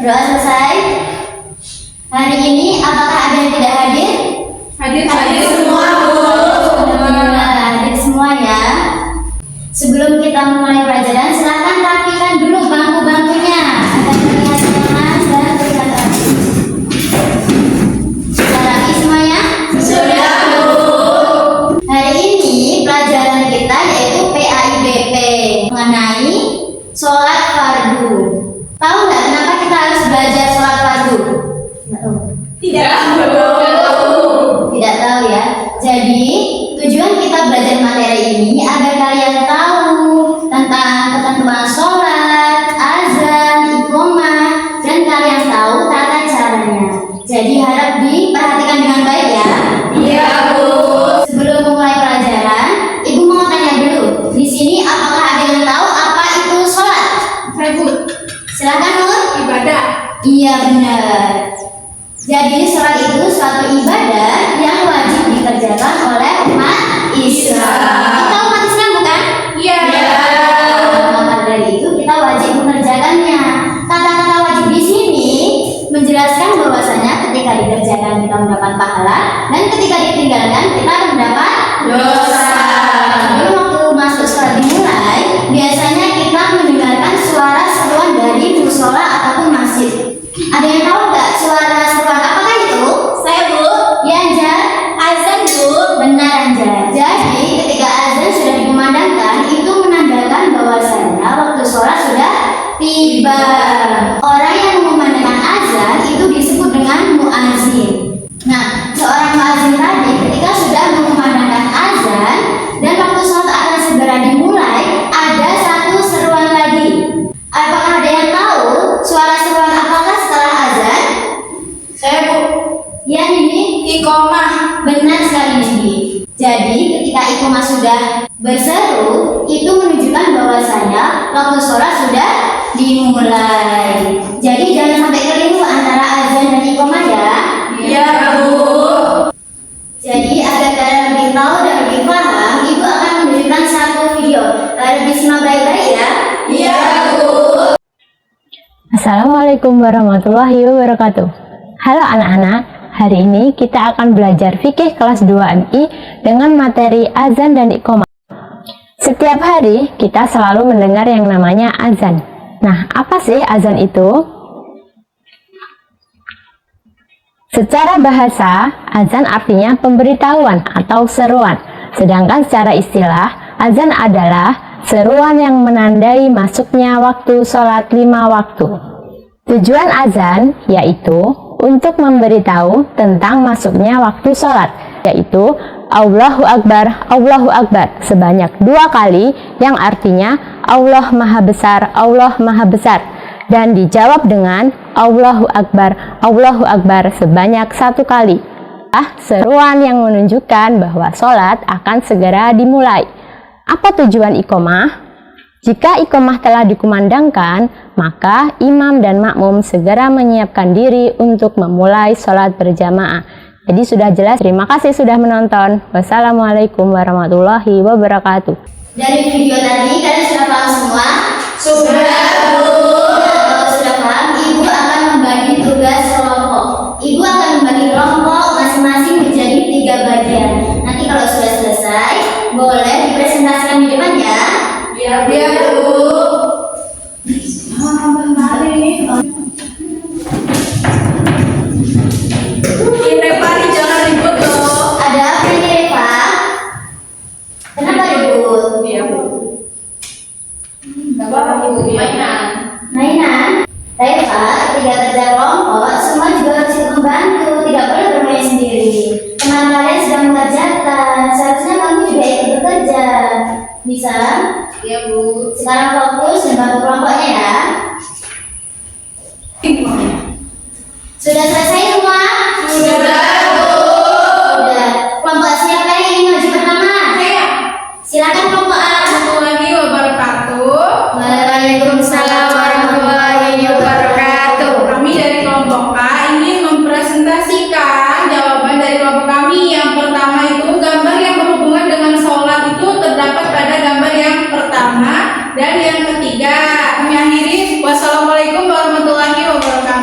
Doa selesai. Hari ini apakah ada yang tidak hadir? Hadir semua, Bu. Alhamdulillah, hadir semua ya. Sebelum kita memulai pelajaran, silakan rapikan dulu bangku-bangkunya agar terlihat jelas dan terlihat rapi. Sudah rapi semuanya? Sudah, Bu. Hari ini pelajaran kita yaitu PAIBP mengenai sholat fardu. Tahu nggak kenapa kita harus belajar sholat fardu? Tidak, Bu. Tidak tahu ya. Jadi tujuan kita belajar materi ini agar kalian tahu tentang ketentuan sholat, azan, iqomah, dan kalian tahu tata caranya. Jadi harap diperhatikan dengan baik ya. Iya, Bu. Sebelum memulai pelajaran, Ibu mau tanya dulu. Di sini apakah ada yang tahu apa itu sholat? Saya, Bu. Silakan Nur. Ibadah. Iya benar. Jadi sholat itu suatu ibadah yang wajib dikerjakan oleh umat Islam. Kita umat Islam bukan? Iya. Maka dari itu kita wajib mengerjakannya. Kata-kata wajib di sini menjelaskan bahwasanya ketika dikerjakan kita mendapat pahala dan ketika ditinggalkan kita mendapat Dosa. Lalu waktu masuk sholat dimulai, biasanya kita mendengarkan suara seruan dari musola ataupun masjid. Ada yang tahu nggak suara seruan apakah itu? Saya, Bu. Ya Anjar? Azan, Bu. Benar Anjar. Jadi ketika azan sudah dikumandangkan, itu menandakan bahwasanya waktu sholat sudah tiba. Orang yang mengumandangkan azan itu disebut dengan muazin. Nah, seorang muazin tadi ketika sudah mengumandangkan azan dan waktu sholat akan segera dimulai, ada satu seruan lagi. Apakah ada yang tahu suara seruan apakah setelah azan? Saya, Bu. Ya ini Iqomah. benar sekali Nindi. Jadi ketika iqomah sudah berseru, itu menunjukkan bahwasanya waktu sholat sudah dimulai. Jadi jangan sampai keliru antara azan dan iqomah ya. Iya, Bu. Jadi agar kalian lebih tahu dan lebih paham, Ibu akan menunjukkan satu video. Lebih simak baik-baik ya. Iya, Bu. Assalamualaikum warahmatullahi wabarakatuh. Halo anak-anak, hari ini kita akan belajar fikih kelas 2 MI dengan materi azan dan iqomah. Setiap hari kita selalu mendengar yang namanya azan. Nah, apa sih azan itu? Secara bahasa, azan artinya pemberitahuan atau seruan. Sedangkan secara istilah, azan adalah seruan yang menandai masuknya waktu sholat 5 waktu. Tujuan azan yaitu untuk memberitahu tentang masuknya waktu sholat, yaitu Allahu Akbar sebanyak 2 kali yang artinya Allah Maha Besar, dan dijawab dengan Allahu Akbar sebanyak 1 kali. Seruan yang menunjukkan bahwa sholat akan segera dimulai. Apa tujuan iqomah? Jika iqomah telah dikumandangkan, maka imam dan makmum segera menyiapkan diri untuk memulai sholat berjamaah. Jadi sudah jelas, terima kasih sudah menonton. Wassalamualaikum warahmatullahi wabarakatuh. Dari video tadi kalian sudah paham semua? Sudah, Bu. Kalau sudah paham, Ibu akan membagi tugas kelompok. Ibu akan membagi kelompok masing-masing menjadi 3 bagian. Nanti kalau sudah selesai, boleh dipresentasikan di depan ya. Iya, Bu. Ini Pari jangan ribut loh. Ada apa ini Reva? Kenapa ribut? Iya, Bu. Enggak apa-apa, Bu. Mainan. Mainan? Reva, ketika kerja kelompok, semua juga harus ikut membantu. Tidak boleh bermain sendiri. Teman kalian sedang mengerjakan, seharusnya kamu juga ikut bekerja. Bisa? Iya, Bu. Sekarang fokus dan bantu kelompoknya ya. Sudah selesai semua? Sudah, Bu. Sudah. Kelompok siapa yang ingin maju pertama? Saya. Silakan kelompok A. Assalamualaikum wabarakatuh. Waalaikumsalam warahmatullahi wabarakatuh. Kami dari kelompok A ingin mempresentasikan jawaban dari kelompok kami. Yang pertama itu gambar yang berhubungan dengan sholat itu terdapat pada gambar yang pertama dan yang ketiga. Kami akhiri. Wassalamualaikum warahmatullahi wabarakatuh.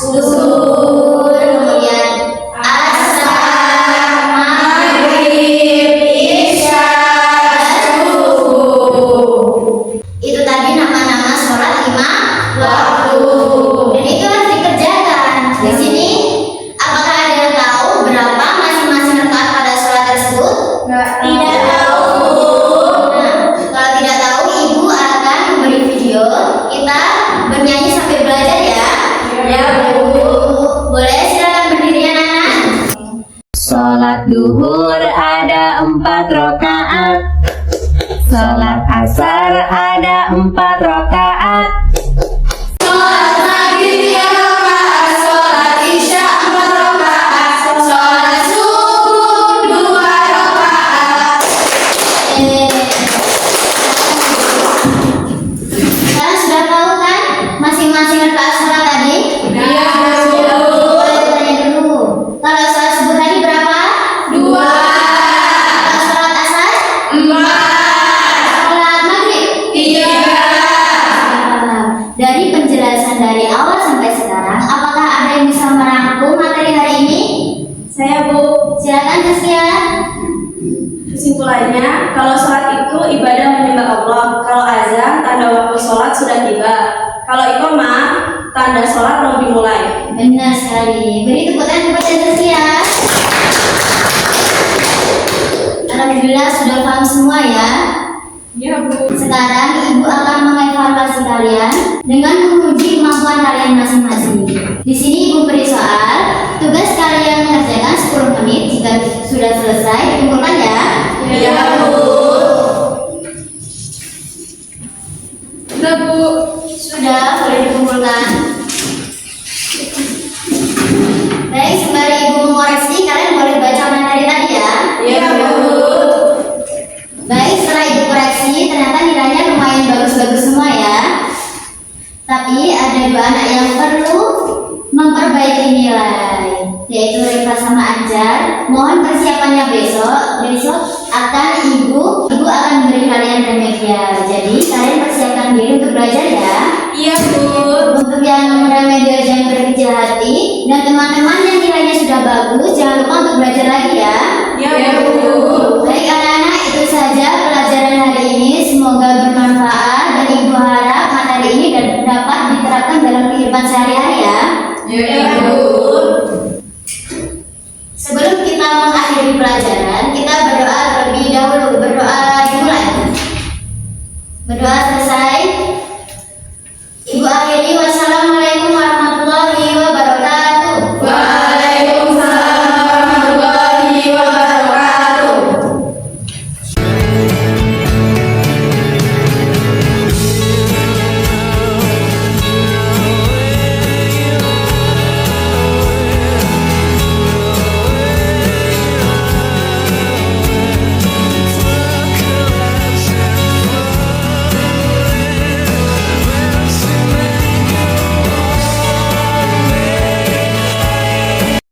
zuhur, kemudian asar, maghrib, isya, subuh. Itu tadi nama-nama sholat 5 waktu. Dan itu harus dikerjakan. Di sini, apakah ada yang tahu berapa masing-masing rakaat pada sholat tersebut? Tidak tahu. Nah, kalau tidak tahu, ibu akan memberi video. Kita bernyanyi sambil belajar ya. Ya Bu. Boleh silakan berdiri anak-anak. Sholat duhur ada 4 rakaat. Sholat asar ada 4 rakaat. Sholat maghrib 3 rakaat, sholat isya 4 rakaat, sholat subuh 2 rakaat. Kalian sudah tahu kan masing-masing rakaat sholat tadi? Iya, Bu. Boleh tanya dulu. Kalau sholat subuh tadi berapa? 2. Kalau sholat asar? 4. Sholat maghrib? 3. Dari penjelasan dari awal sampai sekarang, apakah ada yang bisa merangkum materi hari ini? Saya, Bu. Silakan Zaskia. Kesimpulannya, kalau sholat itu ibadah menyembah Allah. Kalau azan, tanda waktu sholat sudah tiba. Kalau iqamah, tanda sholat mau dimulai. Benar sekali. Beri tepuk tangan kepada Zaskia. Alhamdulillah sudah paham semua ya. Iya, Bu. Sekarang ibu akan mengevaluasi kalian dengan menguji kemampuan kalian masing-masing. Di sini ibu beri soal. Tugas kalian mengerjakan 10 menit. Jika sudah selesai, dikumpulkan ya. Iya, Bu. Sudah, Bu. Sudah, boleh dikumpulkan. Baik, sembari ibu mengoreksi, kalian boleh baca materi tadi ya. Iya, Bu. Baik, setelah ibu koreksi, ternyata nilainya lumayan bagus-bagus semua ya. Tapi ada 2 anak yang perlu memperbaiki nilai, yaitu Reva sama Anjar. Mohon persiapannya besok akan ibu akan memberi kalian remedial. Jadi kalian persiapkan diri untuk belajar ya. Iya, Bu. Untuk yang remedial jangan berkecil hati, dan teman-teman yang nilainya sudah bagus jangan lupa untuk belajar lagi ya. Iya, Bu. Baik anak-anak, itu saja pelajaran hari ini. Semoga bermanfaat dan ibu harap materi ini dapat diterapkan dalam kehidupan sehari-hari ya. Iya, Bu. Sebelum kita mengakhiri pelajaran, kita berdoa terlebih dahulu. Berdoa dimulai. Berdoa